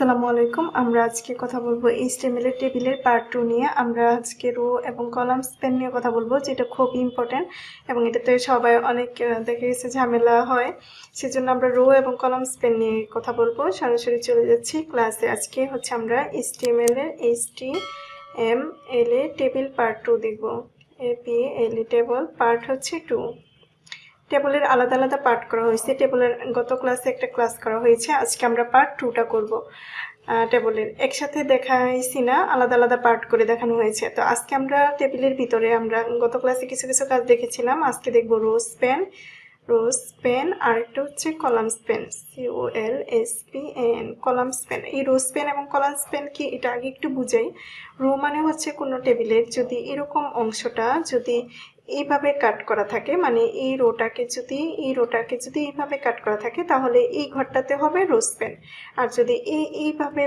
আসসালামু আলাইকুম। আমরা আজকে কথা বলবো এইচটিএমএল এর টেবিলের পার্ট 2 নিয়ে। আমরা আজকে রো এবং কলাম স্প্যান নিয়ে কথা বলবো, যেটা খুব ইম্পর্টেন্ট এবং এটাতে সবাই অনেক দেখা গেছে ঝামেলা হয়। সেজন্য আমরা রো এবং কলাম স্প্যান নিয়ে কথা বলবো। সরাসরি চলে যাচ্ছি ক্লাসে। আজকে হচ্ছে আমরা এইচটিএমএল এর টেবিল পার্ট 2 দেখব। এপিএল টেবল পার্ট হচ্ছে 2। টেবলের আলাদা আলাদা পার্ট করা হয়েছে। টেবলের গত ক্লাসে একটা ক্লাস করা হয়েছে, আজকে আমরা পার্ট 2টা করব। টেবলের একসাথে দেখাইছি না, আলাদা আলাদা পার্ট করে দেখানো হয়েছে। তো আজকে আমরা টেবিলের ভিতরে আমরা গত ক্লাসে কিছু কিছু কাজ দেখেছিলাম, আজকে দেখব রো স্প্যান আর একটা হচ্ছে column span, COLSPAN column span. এই রো স্প্যান এবং কলাম স্প্যান কি এটা আগে একটু বুঝাই। রো মানে হচ্ছে কোনো টেবিলের যদি এরকম অংশটা যদি এইভাবে কাট করা থাকে, মানে এই রোটাকে যদি এইভাবে কাট করা থাকে, তাহলে এই ঘরটাতে হবে রো স্প্যান। আর যদি এইভাবে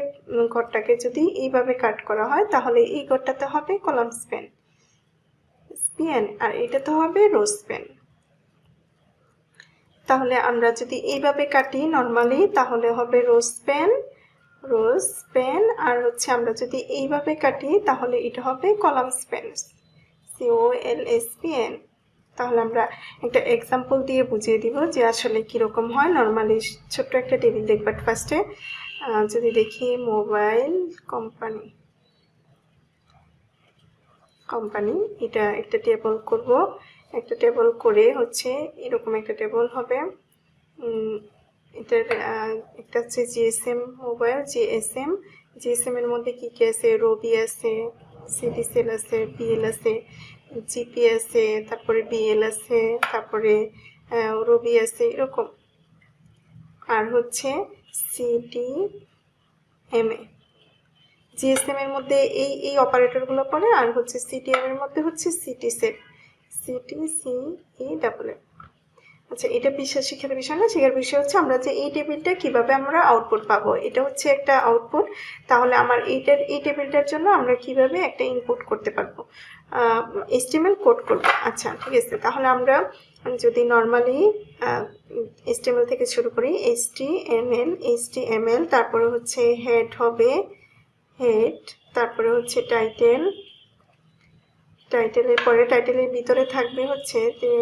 ঘরটাকে যদি এইভাবে কাট করা হয়, তাহলে এই ঘরটাতে হবে কলাম স্প্যান আর এটাতে হবে রো স্প্যান। তাহলে আমরা যদি এইভাবে কাটি নর্মালি, তাহলে হবে রো স্প্যান আর হচ্ছে আমরা যদি এইভাবে কাটি, তাহলে এটা হবে কলাম স্প্যান, COLSPAN। তাহলে আমরা একটা এক্সাম্পল দিয়ে বুঝিয়ে দিব যে আসলে কিরকম হয়। নর্মালি ছোট্ট একটা টেবিল দেখব। ফার্স্টে যদি দেখি মোবাইল কোম্পানি, এটা একটা টেবল করব। একটা টেবল করে হচ্ছে এরকম একটা টেবল হবে। এটার একটা হচ্ছে জিএসএম মোবাইল, জিএসএম এর মধ্যে কি কি আছে? রবি আছে, সিডিসেল আছে, বিএল আছে, জিপি আছে, তারপরে বিএল আছে, তারপরে রবি আছে, এরকম। আর হচ্ছে সিডিএমএ, জিএসএম এর মধ্যে এই অপারেটরগুলো পড়ে। আর হচ্ছে সিটিএম এর মধ্যে হচ্ছে সিটিসিইডব্লিউ। আচ্ছা, এটা শিখার বিষয় না, শেখার বিষয় হচ্ছে আমরা যে এই টেবিলটা কিভাবে আমরা আউটপুট পাবো। এটা হচ্ছে একটা আউটপুট। তাহলে আমার এই টেবিলটার জন্য আমরা কিভাবে একটা ইনপুট করতে পারবো, HTML কোড করব। আচ্ছা, ঠিক আছে। তাহলে আমরা যদি নর্মালি HTML থেকে শুরু করি, HTML, তারপরে হচ্ছে হেড হবে, তারপরে হচ্ছে টাইটেলের পরে টাইটেলের ভিতরে থাকবে হচ্ছে যে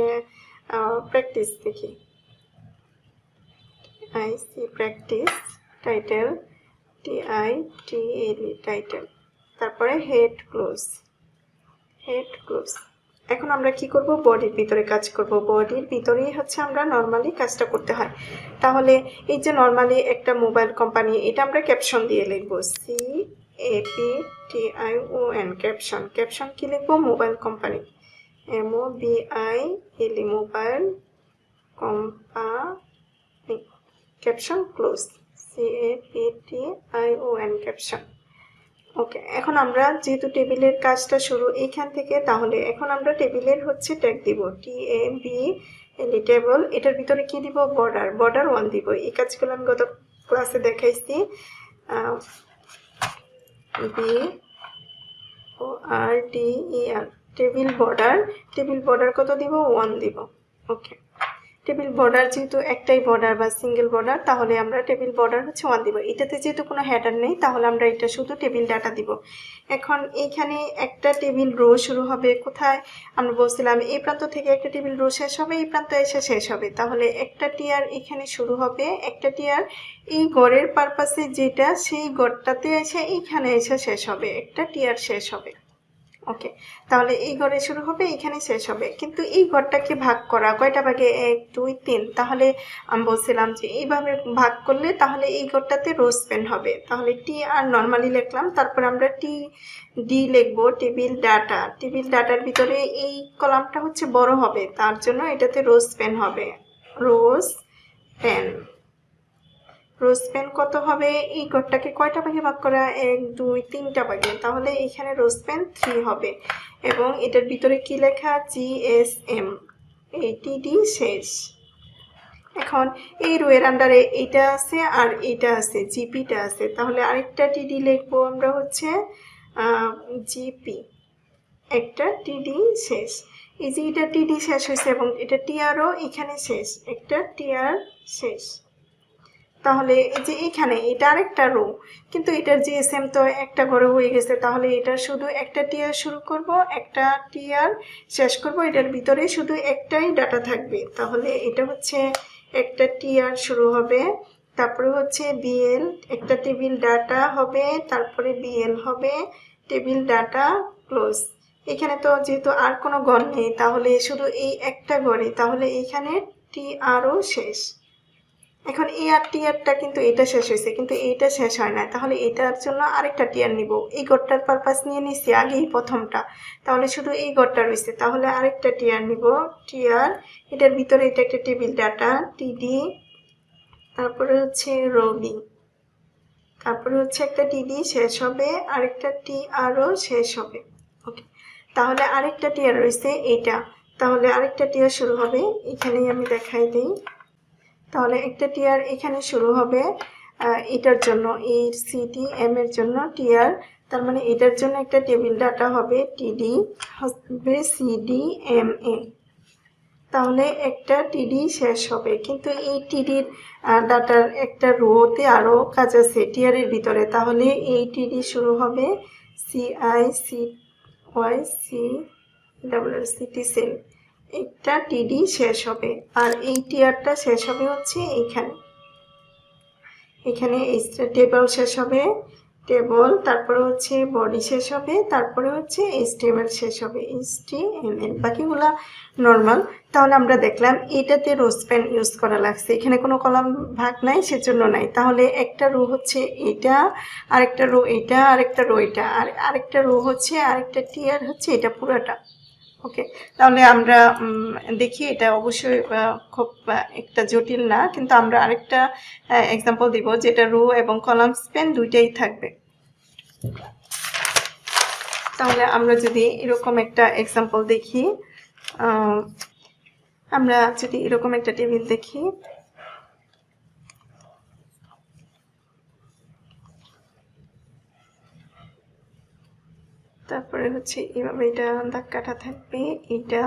প্র্যাকটিস, দেখি প্র্যাকটিস, টাইটেল টাইটেল, তারপরে হেড ক্লোজ। এখন আমরা কি করব? বডির ভিতরে কাজ করব। বডির ভিতরেই হচ্ছে আমরা নর্মালি কাজটা করতে হয়। তাহলে এই যে নর্মালি একটা মোবাইল কোম্পানি, এটা আমরা ক্যাপশন দিয়ে লিখবো, CAPTION ক্যাপশন কি লিখবো? Mobile company, MOBILE mobile company, caption close, CAPTION caption. Okay, এখন আমরা যেহেতু টেবিলের কাজটা শুরু এইখান থেকে, তাহলে এখন আমরা টেবিলের হচ্ছে ট্যাগ দিব, TABL টেবল। এটার ভিতরে কি দিব? বর্ডার 1 দিব। এই কাজগুলো আমি গত ক্লাসে দেখাইছি। BORDER টেবিল বর্ডার কত দিব? 1 দিব। ওকে, টেবিল বর্ডার যেহেতু একটাই বর্ডার বা সিঙ্গেল বর্ডার, তাহলে আমরা টেবিল বর্ডার হচ্ছে 1 দিব। এটাতে যেহেতু কোনো হেডার নেই, তাহলে আমরা এটা শুধু টেবিল ডাটা দিব। এখন এইখানে একটা টেবিল রো শুরু হবে কোথায়? আমরা বলছিলাম এই প্রান্ত থেকে একটা টেবিল রো শেষ হবে, এই প্রান্তে এসে শেষ হবে। তাহলে একটা টিয়ার এখানে শুরু হবে, একটা টিয়ার এই গড়ের পারপাসে যেটা, সেই গড়টাতে এসে এইখানে এসে শেষ হবে, একটা টিয়ার শেষ হবে। ওকে, তাহলে এই ঘরে শুরু হবে, এখানে শেষ হবে। কিন্তু এই ঘরটাকে ভাগ করা কয়টা ভাগে? 1 2 3। তাহলে আমি বলছিলাম যে এইভাবে ভাগ করলে তাহলে এই ঘরটাতে রো স্প্যান হবে। তাহলে টি আর নর্মালি লিখলাম, তারপর আমরা ডি লিখবো, টেবিল ডাটার ভিতরে এই কলামটা হচ্ছে বড় হবে, তার জন্য এটাতে রো স্প্যান হবে, রো স্প্যান কত হবে? এই ঘরটাকে কয়টা ভাগে ভাগ করা? 1 2 3টা ভাগে। তাহলে এখানে রো স্প্যান 3 হবে। এবং এটার ভিতরে কি লেখা? GSM, এই টিডি শেষ। এখন এই রো এর আন্ডারে এইটা আছে আর এইটা আছে, জিপিটা আছে। তাহলে আরেকটা টিডি লিখবো আমরা হচ্ছে জিপি, একটা টিডি শেষ। এই যে এটা টিডি শেষ হয়েছে এবং এটা টিআরও এখানে শেষ, একটা টিআর শেষ। তাহলে এই যে এখানে এটা আরেকটা রো, কিন্তু এটার জিএসএম তো একটা ঘরে হয়ে গেছে, তাহলে এটা শুধু একটা টিআর শুরু করব, একটা টিআর শেষ করব, এটার ভিতরে শুধু একটাই ডাটা থাকবে। তাহলে এটা হচ্ছে একটা টিআর শুরু হবে, তারপরে হচ্ছে বিএল, একটা টেবিল ডাটা হবে, তারপরে বিএল হবে, টেবিল ডাটা ক্লোজ। এখানে তো যেহেতু আর কোনো ঘর নেই, তাহলে শুধু এই একটা ঘরে, তাহলে এখানে টিআরও শেষ। এখন এ আর টিআরটা কিন্তু এটা শেষ হয়েছে, কিন্তু এইটা শেষ হয় না, তাহলে এটার জন্য আরেকটা টিআর নিব। এই ঘরটার পারপাস নিয়ে নিছি আগেই প্রথমটা, তাহলে শুধু এই ঘরটা রয়েছে, তাহলে আরেকটা টিআর নিব, টিআর, এটার ভিতরে এটা একটা টেবিল ডাটা টিডি, তারপরে হচ্ছে রবি, তারপরে হচ্ছে একটা টিডি শেষ হবে, আরেকটা টিআরও শেষ হবে। ওকে, তাহলে আরেকটা টিআর রয়েছে এইটা, তাহলে আরেকটা টিআর শুরু হবে, এখানেই আমি দেখাই দিই। তাহলে একটা টিআর এখানে শুরু হবে এটার জন্য, এই সিটি এম এর জন্য টিআর, তার মানে এটার জন্য একটা টেবিল ডাটা হবে টিডি হবে সিডি এম এ, তাহলে একটা টিডি শেষ হবে। কিন্তু এই টিডির ডাটার একটা রোতে আরও কাজ আছে টিআর এর ভিতরে, তাহলে এই টিডি শুরু হবে CI C Y C double CT cell, একটা টিডি শেষ হবে, আর এই টিআরটা শেষ হবে হচ্ছে এইখানে, এখানে টেবল শেষ হবে, টেবল, তারপরে হচ্ছে বডি শেষ হবে, তারপরে হচ্ছে এইচটিএমএল শেষ হবে, এইচটিএমএল, বাকিগুলা নর্মাল। তাহলে আমরা দেখলাম এটাতে রোস্প্যান ইউজ করা লাগছে, এখানে কোনো কলাম ভাগ নাই, সেজন্য নাই। তাহলে একটা রো হচ্ছে এটা, আরেকটা রো এটা, আরেকটা রো এটা, আর আরেকটা রো হচ্ছে আরেকটা টিআর হচ্ছে এটা পুরাটা। ওকে, তাহলে আমরা দেখি এটা অবশ্যই খুব একটা জটিল না, কিন্তু আমরা আরেকটা এক্সাম্পল দিব যেটা রো এবং কলাম স্প্যান দুইটাই থাকবে। তাহলে আমরা যদি এরকম একটা এক্সাম্পল দেখি, আমরা যদি এরকম একটা টেবিল দেখি, তারপরে হচ্ছে এভাবে এটা দাগ কাটা থাকবে, এটা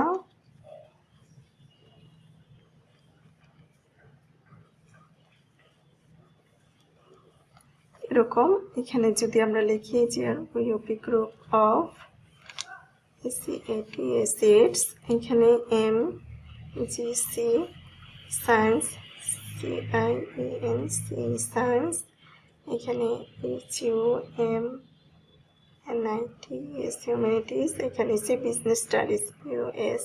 এরকম। এখানে যদি আমরা লিখি যে ইউপি গ্রুপ অফ এসিএটি এসিডস, এখানে এম জি সি সায়েন্স, সিআইএনসি সায়েন্স, এখানে HU M NIT S humanities, এখানে সে business studies US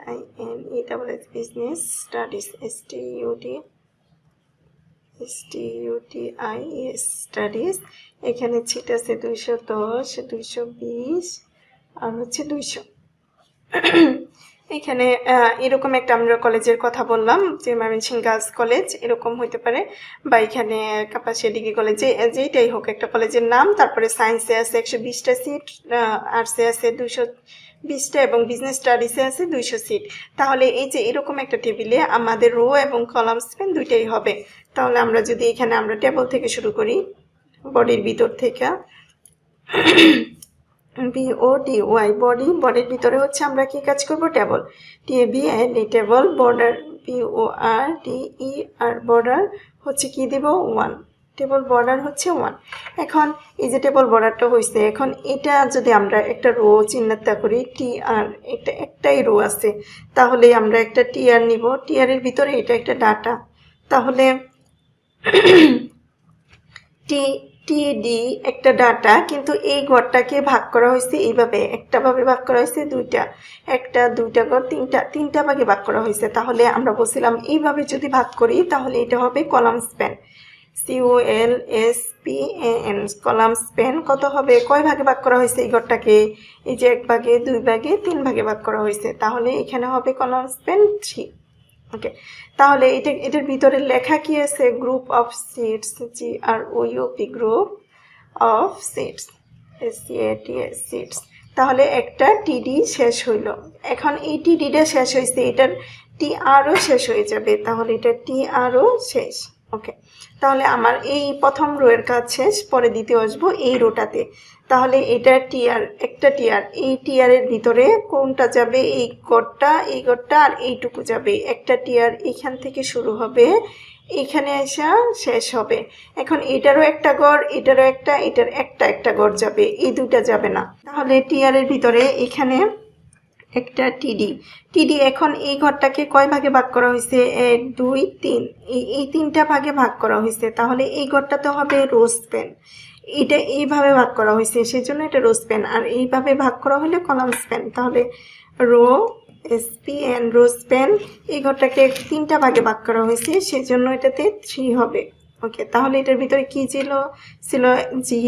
INE double S business studies STUDIES studies, এখানে ছিট আছে 210, 220 আর হচ্ছে 200। এখানে এরকম একটা আমরা কলেজের কথা বললাম যে ময়মনসিংহ গার্লস কলেজ এরকম হইতে পারে, বা এখানে কাপাসিয়া ডিগ্রি কলেজে, যেটাই হোক একটা কলেজের নাম। তারপরে সায়েন্সে আছে 120টা সিট, আর্টসে আছে 220টা এবং বিজনেস স্টাডিজে আছে 200 সিট। তাহলে এই যে এরকম একটা টেবিলে আমাদের রো এবং কলাম স্প্যান দুইটাই হবে। তাহলে আমরা যদি এখানে আমরা টেবল থেকে শুরু করি, বডির ভিতর থেকে, BODY বডির ভিতরে হচ্ছে আমরা কি কাজ করব, table, TABL table, border BORDER border হচ্ছে কি দেব 1, টেবল বর্ডার হচ্ছে 1। এখন এই যে টেবল বর্ডারটা হয়েছে, এখন এটা যদি আমরা একটা রো চিহ্নিত করি, TR, এটা একটাই রো আছে, তাহলে আমরা একটা TR নিব, TR এর ভিতরে এটা একটা ডাটা, তাহলে TD একটা ডাটা, কিন্তু এই ঘরটাকে ভাগ করা হয়েছে এইভাবে, একটা ভাবে ভাগ করা হয়েছে দুইটা, একটা দুইটা ঘর তিনটা ভাগে ভাগ করা হয়েছে। তাহলে আমরা বলছিলাম এইভাবে যদি ভাগ করি তাহলে এটা হবে column span, COLSPAN, column span কত হবে, কয় ভাগে ভাগ করা হয়েছে এই ঘরটাকে, এই যে 1 ভাগে 2 ভাগে 3 ভাগে ভাগ করা হয়েছে, তাহলে এখানে হবে কলাম স্প্যান 3। ওকে, তাহলে এটার ভিতরে লেখা কি আছে, group of seats, GROUP group of seats, SCATS seats. তাহলে একটা টিডি শেষ হইল, এখন এই টিডিটা শেষ হয়েছে, এটার TRও শেষ হয়ে যাবে, তাহলে এটা TRও শেষ। ওকে, তাহলে আমার এই প্রথম রো এর কাজ শেষ, পরে দ্বিতীয় আসবো এই রোটাতে। তাহলে এটা টিআর, একটা টিআর, এই টিআর এর ভিতরে কোনটা যাবে, এই ঘরটা আর এইটুকু যাবে, একটা টিআর এখান থেকে শুরু হবে, এইখানে আসা শেষ হবে। এখন এটারও একটা গড়, এটারও একটা, এটার একটা গড় যাবে, এই দুটা যাবে না। তাহলে টিআর এর ভিতরে এখানে একটা টিডি এখন এই ঘরটাকে কয় ভাগে ভাগ করা হয়েছে? 1 2 3, এই তিনটা ভাগে ভাগ করা হয়েছে। তাহলে এই ঘরটা তো হবে রোস্পেন, এটা এইভাবে ভাগ করা হয়েছে সেজন্য এটা রোস্পেন, আর এইভাবে ভাগ করা হলে কলাম স্প্যান। তাহলে রো এসপিএন রোস্পেন, এই ঘরটাকে তিনটা ভাগে ভাগ করা হয়েছে সেজন্য এটাতে 3 হবে। ওকে, তাহলে এটার ভিতরে কি ছিল? G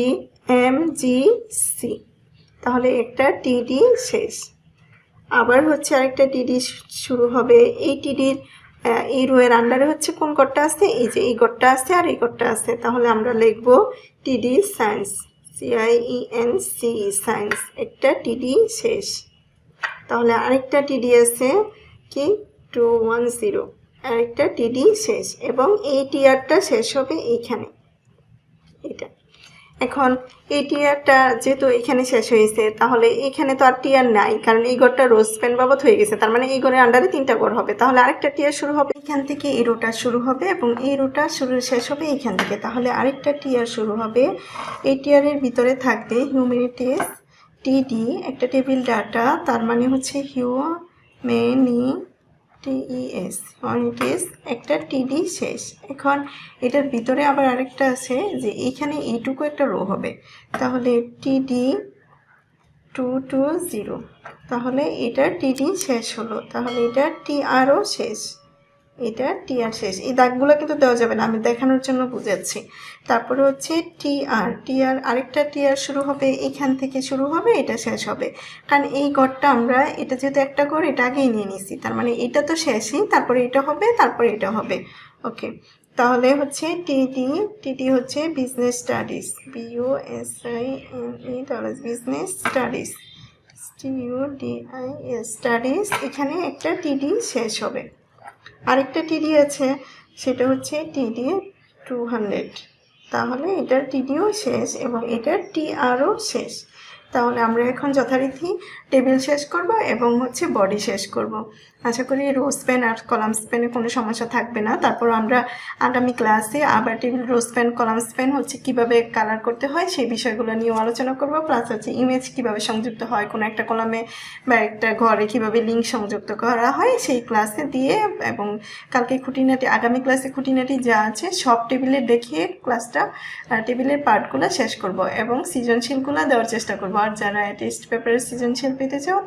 M G C. তাহলে একটা টিডি শেষ। আবার হচ্ছে আরেকটা টিডি শুরু হবে। এই টিডির এই রো এর আন্ডারে হচ্ছে কোন ঘরটা আছে? এই যে এই ঘরটা আছে আর এই ঘরটা আছে। তাহলে আমরা লিখব টিডি সায়েন্স, CIENC সায়েন্স, একটা টিডি শেষ। তাহলে আরেকটা টিডি আছে কি 210, আরেকটা টিডি শেষ, এবং এই টিআরটা শেষ হবে এইখানে, এটা। এখন এই টিআরটা যেহেতু এখানে শেষ হয়েছে, তাহলে এখানে তো আর টিআর নাই, কারণ এই ঘরটা রোস্পেন বাবদ হয়ে গেছে। তার মানে এই ঘরের আন্ডারে 3টা ঘর হবে। তাহলে আরেকটা টিআর শুরু হবে এখান থেকে, এই রোটা শুরু হবে, এবং এই রোটা শেষ হবে এইখান থেকে। তাহলে আরেকটা টিআর শুরু হবে। এই টিআরের ভিতরে থাকবে হিউম্যানিটিস টিডি, একটা টেবিল ডাটা, তার মানে হচ্ছে হিউম্যানিটিস, একটা টিডি শেষ। এখন এটার ভিতরে আবার আরেকটা আছে যে এইখানে এইটুকু একটা রো হবে। তাহলে টিডি 220, তাহলে এটা টিডি শেষ হলো। তাহলে এটা টিআরও শেষ, এটা টিআর শেষ। এই দাগগুলো কিন্তু দেওয়া যাবে না, আমি দেখানোর জন্য বুঝাচ্ছি। তারপরে হচ্ছে টিআর আরেকটা টিআর শুরু হবে, এখান থেকে শুরু হবে, এটা শেষ হবে। কারণ এই গড়টা আমরা, এটা যেহেতু একটা গড়, এটা আগেই নিয়ে নিছি, তার মানে এটা তো শেষই, তারপরে এটা হবে, তারপরে এটা হবে। ওকে, তাহলে হচ্ছে টিডি হচ্ছে business studies, BUSINES business studies, studies, এখানে একটা টিডি শেষ হবে। আরেকটা টিডি আছে, সেটা হচ্ছে টিডি 200, তাহলে এটার টিডিও শেষ এবং এটার টিআরও শেষ। তাহলে আমরা এখন যথারীতি টেবিল শেষ করব এবং হচ্ছে বডি শেষ করব। আশা করি রো স্প্যান আর কলাম স্প্যানে কোনো সমস্যা থাকবে না। তারপর আমরা আগামী ক্লাসে আবার table row span column span হচ্ছে কীভাবে কালার করতে হয় সেই বিষয়গুলো নিয়েও আলোচনা করব, প্লাস হচ্ছে ইমেজ কীভাবে সংযুক্ত হয় কোনো একটা কলামে বা একটা ঘরে কীভাবে লিঙ্ক সংযুক্ত করা হয় সেই ক্লাসে দিয়ে, এবং কালকে খুঁটিনাটি, আগামী ক্লাসে খুঁটিনাটি যা আছে সব টেবিলে দেখিয়ে ক্লাসটা টেবিলের পার্টগুলো শেষ করব এবং সৃজনশীলগুলো দেওয়ার চেষ্টা করব। আর যারা টেস্ট পেপারের সৃজনশীল পেতে চাও